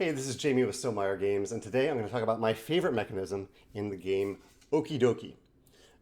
Hey, this is Jamey with Stonemaier Games, and today I'm going to talk about my favorite mechanism in the game, Okey Dokey.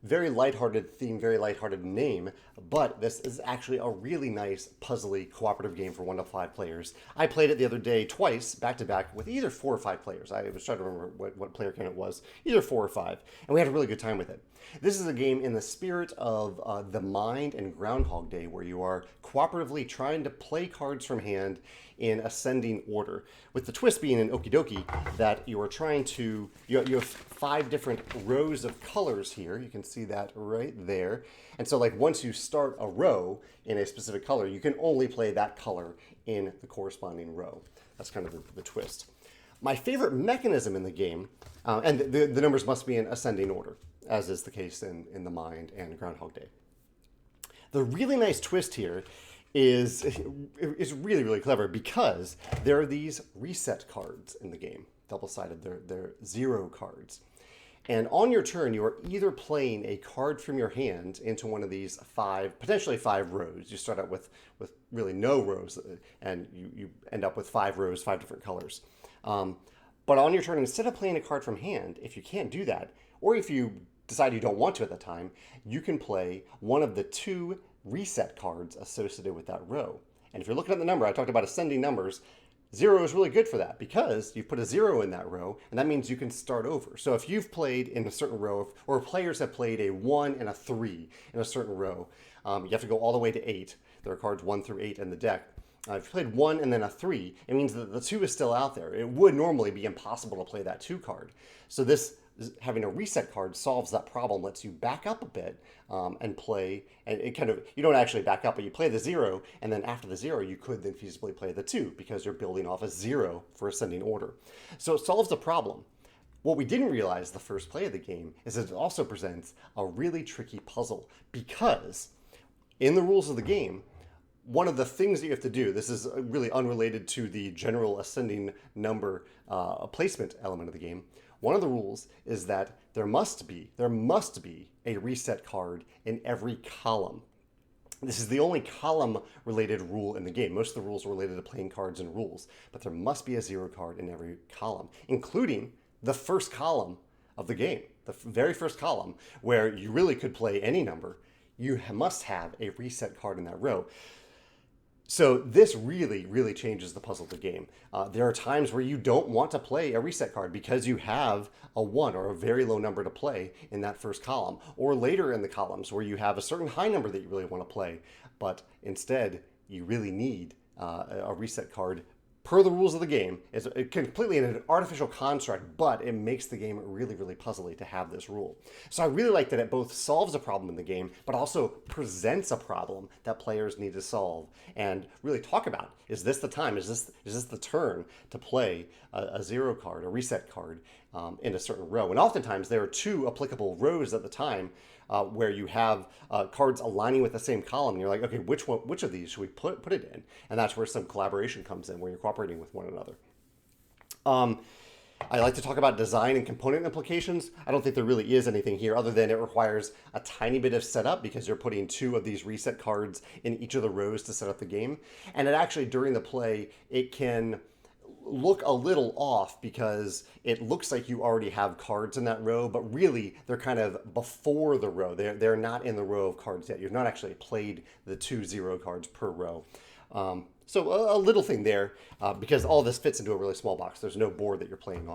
Very lighthearted theme, very lighthearted name, but this is actually a really nice, puzzly, cooperative game for 1 to 5 players. I played it the other day twice, back to back, with either 4 or 5 players. I was trying to remember what player count it was, either 4 or 5, and we had a really good time with it. This is a game in the spirit of The Mind and Groundhog Day, where you are cooperatively trying to play cards from hand in ascending order, with the twist being in Okey Dokey that you are trying to, you have 5 different rows of colors here. You can see that right there. And so like once you start a row in a specific color, you can only play that color in the corresponding row. That's kind of the twist. My favorite mechanism in the game, and the numbers must be in ascending order, as is the case in The Mind and Groundhog Day. The really nice twist here is really, really clever because there are these reset cards in the game, double-sided. They're 0 cards. And on your turn, you are either playing a card from your hand into one of these 5, potentially 5 rows. You start out with really no rows, and you end up with 5 rows, 5 different colors. But on your turn, instead of playing a card from hand, if you can't do that, or if you decide you don't want to at the time, you can play one of the 2 reset cards associated with that row. And if you're looking at the number, I talked about ascending numbers, 0 is really good for that because you've put a 0 in that row, and that means you can start over. So if you've played in a certain row, or players have played a 1 and a 3 in a certain row, you have to go all the way to 8. There are cards 1 through 8 in the deck. If you played 1 and then a 3, it means that the 2 is still out there. It would normally be impossible to play that 2 card. So this, having a reset card, solves that problem, lets you back up a bit and play, and it kind of, you don't actually back up, but you play the 0, and then after the 0, you could then feasibly play the 2 because you're building off a 0 for ascending order. So it solves the problem. What we didn't realize the first play of the game is that it also presents a really tricky puzzle because in the rules of the game, one of the things that you have to do, this is really unrelated to the general ascending number placement element of the game. One of the rules is that there must be a reset card in every column. This is the only column-related rule in the game. Most of the rules are related to playing cards and rules, but there must be a 0 card in every column, including the first column of the game, the very first column, where you really could play any number. You must have a reset card in that row. So this really, really changes the puzzle of the game. There are times where you don't want to play a reset card because you have a 1 or a very low number to play in that first column, or later in the columns where you have a certain high number that you really want to play, but instead you really need a reset card. Per the rules of the game, it's completely an artificial construct, but it makes the game really, really puzzly to have this rule. So I really like that it both solves a problem in the game, but also presents a problem that players need to solve and really talk about. Is this the time? Is this the turn to play a 0 card, a reset card in a certain row? And oftentimes there are 2 applicable rows at the time where you have cards aligning with the same column, and you're like, okay, which of these should we put it in? And that's where some collaboration comes in, where you're cooperating with one another. I like to talk about design and component implications. I don't think there really is anything here other than it requires a tiny bit of setup because you're putting 2 of these reset cards in each of the rows to set up the game. And it actually, during the play, it can look a little off because it looks like you already have cards in that row, but really they're kind of before the row. They're not in the row of cards yet. You've not actually played the 2 0 cards per row. So a little thing there because all this fits into a really small box. There's no board that you're playing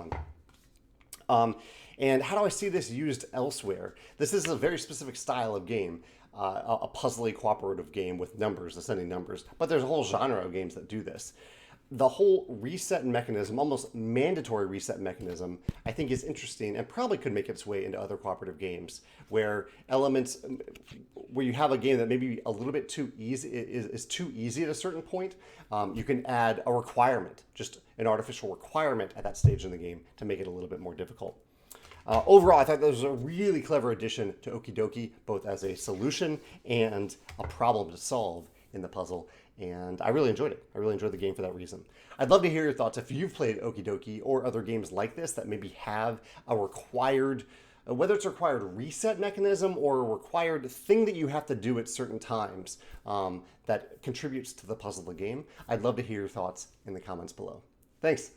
on. And how do I see this used elsewhere? This is a very specific style of game, a puzzly cooperative game with numbers, ascending numbers, but there's a whole genre of games that do this. The whole reset mechanism, almost mandatory reset mechanism, I think is interesting and probably could make its way into other cooperative games where you have a game that maybe a little bit too easy, is too easy at a certain point. You can add a requirement, just an artificial requirement at that stage in the game to make it a little bit more difficult. Overall, I thought that was a really clever addition to Okey Dokey, both as a solution and a problem to solve in the puzzle, and I really enjoyed it. I really enjoyed the game for that reason. I'd love to hear your thoughts if you've played Okey Dokey or other games like this that maybe have a required, whether it's a required reset mechanism or a required thing that you have to do at certain times that contributes to the puzzle of the game. I'd love to hear your thoughts in the comments below. Thanks.